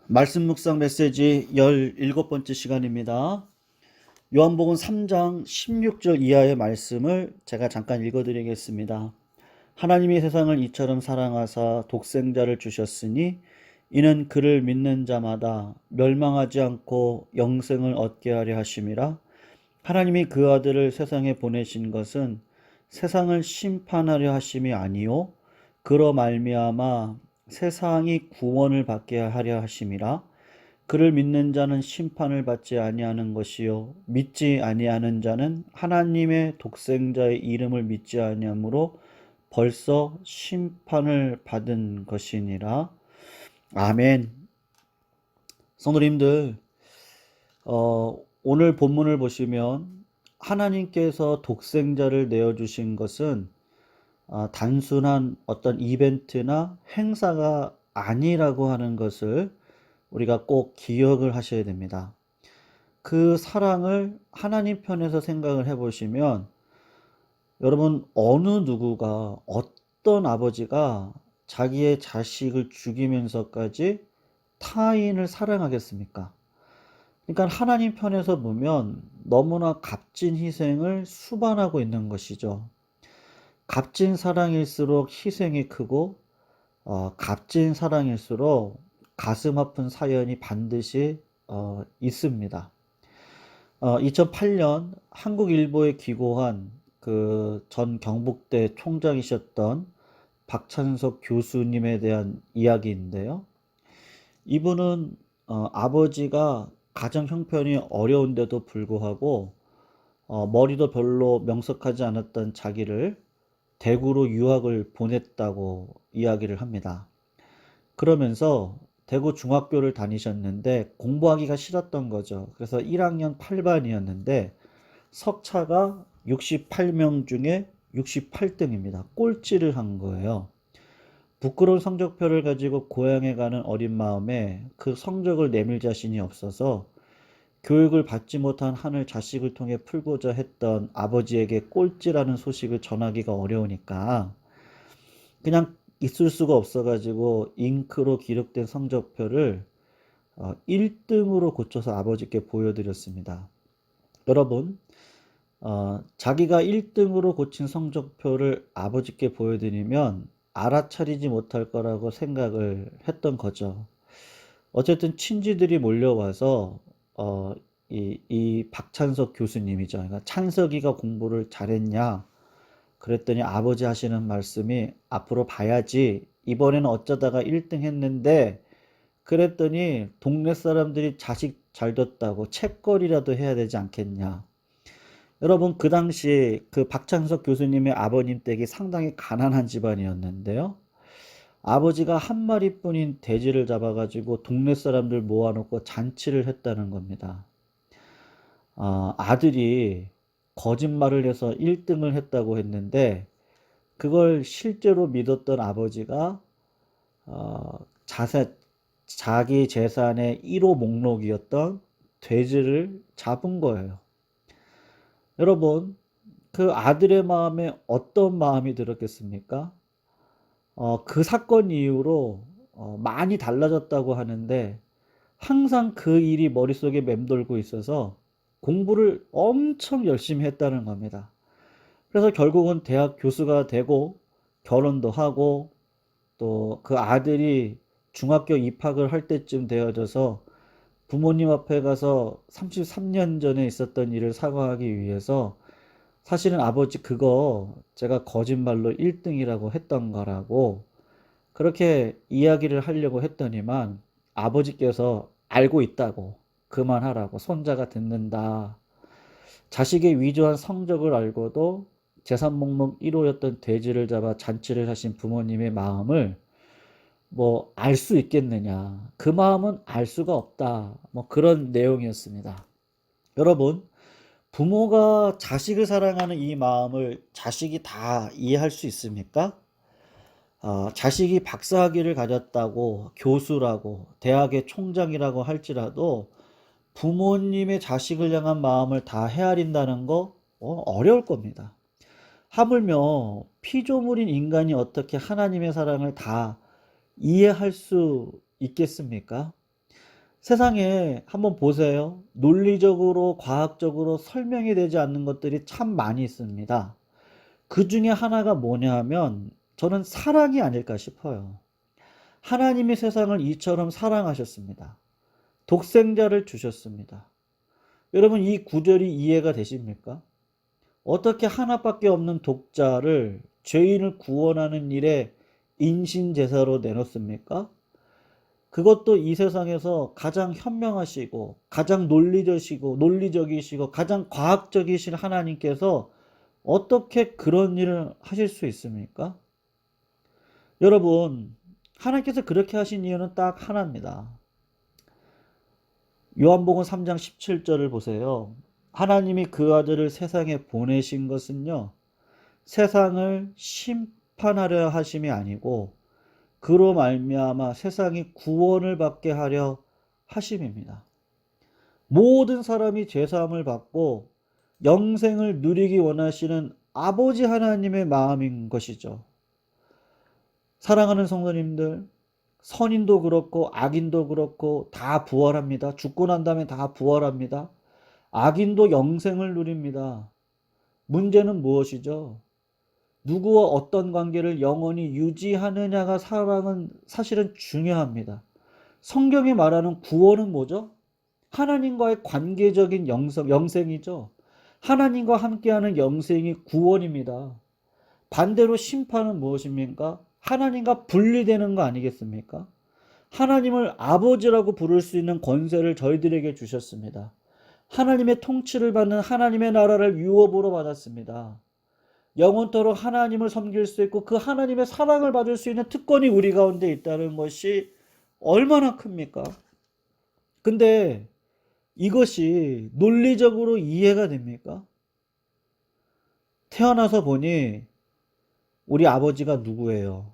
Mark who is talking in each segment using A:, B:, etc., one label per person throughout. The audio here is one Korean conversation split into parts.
A: 말씀 묵상 메시지 17번째 시간입니다. 요한복음 3장 16절 이하의 말씀을 제가 잠깐 읽어드리겠습니다. 하나님이 세상을 이처럼 사랑하사 독생자를 주셨으니 이는 그를 믿는 자마다 멸망하지 않고 영생을 얻게 하려 하심이라. 하나님이 그 아들을 세상에 보내신 것은 세상을 심판하려 하심이 아니요 그로 말미암아 세상이 구원을 받게 하려 하심이라. 그를 믿는 자는 심판을 받지 아니하는 것이요 믿지 아니하는 자는 하나님의 독생자의 이름을 믿지 아니하므로 벌써 심판을 받은 것이니라. 아멘. 성도님들, 오늘 본문을 보시면 하나님께서 독생자를 내어주신 것은 단순한 어떤 이벤트나 행사가 아니라고 하는 것을 우리가 꼭 기억을 하셔야 됩니다. 그 사랑을 하나님 편에서 생각을 해보시면 여러분, 어느 누구가, 어떤 아버지가 자기의 자식을 죽이면서까지 타인을 사랑하겠습니까? 그러니까 하나님 편에서 보면 너무나 값진 희생을 수반하고 있는 것이죠. 값진 사랑일수록 희생이 크고 값진 사랑일수록 가슴 아픈 사연이 반드시 있습니다. 2008년 한국일보에 기고한 그 전 경북대 총장이셨던 박찬석 교수님에 대한 이야기인데요. 이분은 아버지가 가정 형편이 어려운데도 불구하고 머리도 별로 명석하지 않았던 자기를 대구로 유학을 보냈다고 이야기를 합니다. 그러면서 대구 중학교를 다니셨는데 공부하기가 싫었던 거죠. 그래서 1학년 8반이었는데 석차가 68명 중에 68등입니다. 꼴찌를 한 거예요. 부끄러운 성적표를 가지고 고향에 가는 어린 마음에 그 성적을 내밀 자신이 없어서 교육을 받지 못한 한을 자식을 통해 풀고자 했던 아버지에게 꼴찌라는 소식을 전하기가 어려우니까 그냥 있을 수가 없어가지고 잉크로 기록된 성적표를 1등으로 고쳐서 아버지께 보여드렸습니다. 여러분, 자기가 1등으로 고친 성적표를 아버지께 보여드리면 알아차리지 못할 거라고 생각을 했던 거죠. 어쨌든 친지들이 몰려와서 이 박찬석 교수님이죠. 그러니까 찬석이가 공부를 잘했냐? 그랬더니 아버지 하시는 말씀이 앞으로 봐야지. 이번에는 어쩌다가 1등 했는데 그랬더니 동네 사람들이 자식 잘 뒀다고 책거리라도 해야 되지 않겠냐. 여러분, 그 당시 그 박찬석 교수님의 아버님 댁이 상당히 가난한 집안이었는데요. 아버지가 한 마리뿐인 돼지를 잡아가지고 동네 사람들 모아놓고 잔치를 했다는 겁니다. 아들이 거짓말을 해서 1등을 했다고 했는데 그걸 실제로 믿었던 아버지가 어, 자세, 자기 재산의 1호 목록이었던 돼지를 잡은 거예요. 여러분, 그 아들의 마음에 어떤 마음이 들었겠습니까? 그 사건 이후로 많이 달라졌다고 하는데 항상 그 일이 머릿속에 맴돌고 있어서 공부를 엄청 열심히 했다는 겁니다. 그래서 결국은 대학 교수가 되고 결혼도 하고 또 그 아들이 중학교 입학을 할 때쯤 되어져서 부모님 앞에 가서 33년 전에 있었던 일을 사과하기 위해서 사실은 아버지 그거 제가 거짓말로 1등이라고 했던 거라고 그렇게 이야기를 하려고 했더니만 아버지께서 알고 있다고 그만하라고 손자가 듣는다. 자식의 위조한 성적을 알고도 재산 목록 1호였던 돼지를 잡아 잔치를 하신 부모님의 마음을 뭐 알 수 있겠느냐. 그 마음은 알 수가 없다. 뭐 그런 내용이었습니다. 여러분, 부모가 자식을 사랑하는 이 마음을 자식이 다 이해할 수 있습니까? 자식이 박사학위를 가졌다고 교수라고 대학의 총장이라고 할지라도 부모님의 자식을 향한 마음을 다 헤아린다는 거 어려울 겁니다. 하물며 피조물인 인간이 어떻게 하나님의 사랑을 다 이해할 수 있겠습니까? 세상에 한번 보세요. 논리적으로, 과학적으로 설명이 되지 않는 것들이 참 많이 있습니다. 그 중에 하나가 뭐냐 하면 저는 사랑이 아닐까 싶어요. 하나님이 세상을 이처럼 사랑하셨습니다. 독생자를 주셨습니다. 여러분, 이 구절이 이해가 되십니까? 어떻게 하나밖에 없는 독자를 죄인을 구원하는 일에 인신제사로 내놓습니까? 그것도 이 세상에서 가장 현명하시고 가장 논리적이시고 가장 과학적이신 하나님께서 어떻게 그런 일을 하실 수 있습니까? 여러분, 하나님께서 그렇게 하신 이유는 딱 하나입니다. 요한복음 3장 17절을 보세요. 하나님이 그 아들을 세상에 보내신 것은요, 세상을 심판하려 하심이 아니고 그로 말미암아 세상이 구원을 받게 하려 하심입니다. 모든 사람이 죄사함을 받고 영생을 누리기 원하시는 아버지 하나님의 마음인 것이죠. 사랑하는 성도님들, 선인도 그렇고 악인도 그렇고 다 부활합니다. 죽고 난 다음에 다 부활합니다. 악인도 영생을 누립니다. 문제는 무엇이죠? 누구와 어떤 관계를 영원히 유지하느냐가 사랑은 사실은 중요합니다. 성경이 말하는 구원은 뭐죠? 하나님과의 관계적인 영생이죠. 하나님과 함께하는 영생이 구원입니다. 반대로 심판은 무엇입니까? 하나님과 분리되는 거 아니겠습니까? 하나님을 아버지라고 부를 수 있는 권세를 저희들에게 주셨습니다. 하나님의 통치를 받는 하나님의 나라를 유업으로 받았습니다. 영원토록 하나님을 섬길 수 있고 그 하나님의 사랑을 받을 수 있는 특권이 우리 가운데 있다는 것이 얼마나 큽니까? 근데 이것이 논리적으로 이해가 됩니까? 태어나서 보니 우리 아버지가 누구예요?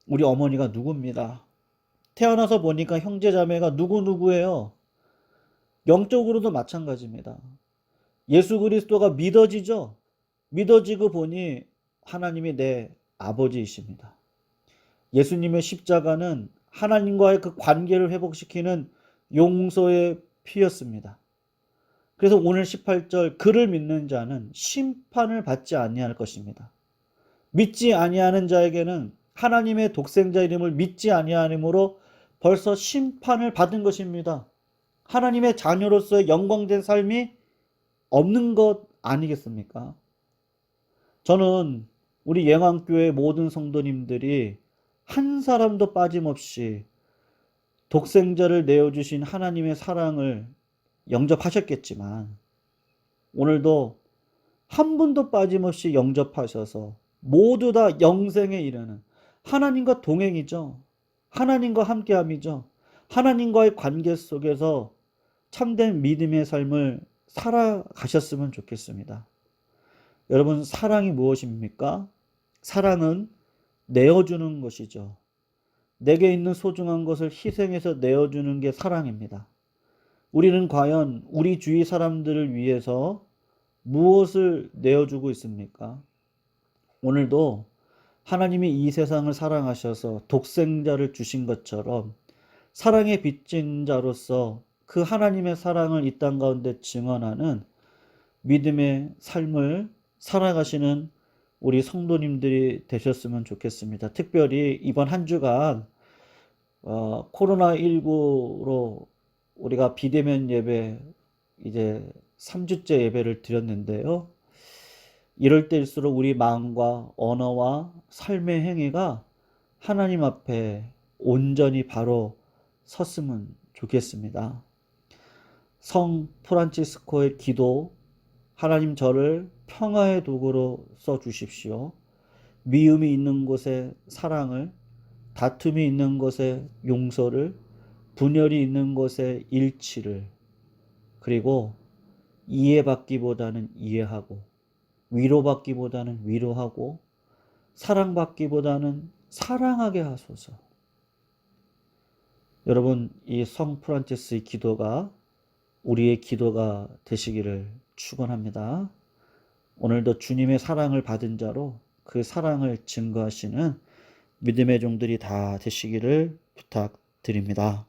A: 우리 어머니가 누굽니다. 태어나서 보니까 형제자매가 누구예요? 영적으로도 마찬가지입니다. 예수 그리스도가 믿어지죠? 믿어지고 보니 하나님이 내 아버지이십니다. 예수님의 십자가는 하나님과의 그 관계를 회복시키는 용서의 피였습니다. 그래서 오늘 18절 그를 믿는 자는 심판을 받지 아니할 것입니다. 믿지 아니하는 자에게는 하나님의 독생자 이름을 믿지 아니하므로 벌써 심판을 받은 것입니다. 하나님의 자녀로서의 영광된 삶이 없는 것 아니겠습니까? 저는 우리 영안교회 모든 성도님들이 한 사람도 빠짐없이 독생자를 내어주신 하나님의 사랑을 영접하셨겠지만 오늘도 한 분도 빠짐없이 영접하셔서 모두 다 영생에 이르는 하나님과 동행이죠. 하나님과 함께함이죠. 하나님과의 관계 속에서 참된 믿음의 삶을 살아가셨으면 좋겠습니다. 여러분, 사랑이 무엇입니까? 사랑은 내어주는 것이죠. 내게 있는 소중한 것을 희생해서 내어주는 게 사랑입니다. 우리는 과연 우리 주위 사람들을 위해서 무엇을 내어주고 있습니까? 오늘도 하나님이 이 세상을 사랑하셔서 독생자를 주신 것처럼 사랑의 빚진 자로서 그 하나님의 사랑을 이 땅 가운데 증언하는 믿음의 삶을 살아가시는 우리 성도님들이 되셨으면 좋겠습니다. 특별히 이번 한 주간 코로나19로 우리가 비대면 예배 이제 3주째 예배를 드렸는데요. 이럴 때일수록 우리 마음과 언어와 삶의 행위가 하나님 앞에 온전히 바로 섰으면 좋겠습니다. 성 프란치스코의 기도, 하나님 저를 평화의 도구로 써주십시오. 미움이 있는 곳에 사랑을, 다툼이 있는 곳에 용서를, 분열이 있는 곳에 일치를, 그리고 이해받기보다는 이해하고, 위로받기보다는 위로하고, 사랑받기보다는 사랑하게 하소서. 여러분, 이 성 프란치스의 기도가 우리의 기도가 되시기를 축원합니다. 오늘도 주님의 사랑을 받은 자로 그 사랑을 증거하시는 믿음의 종들이 다 되시기를 부탁드립니다.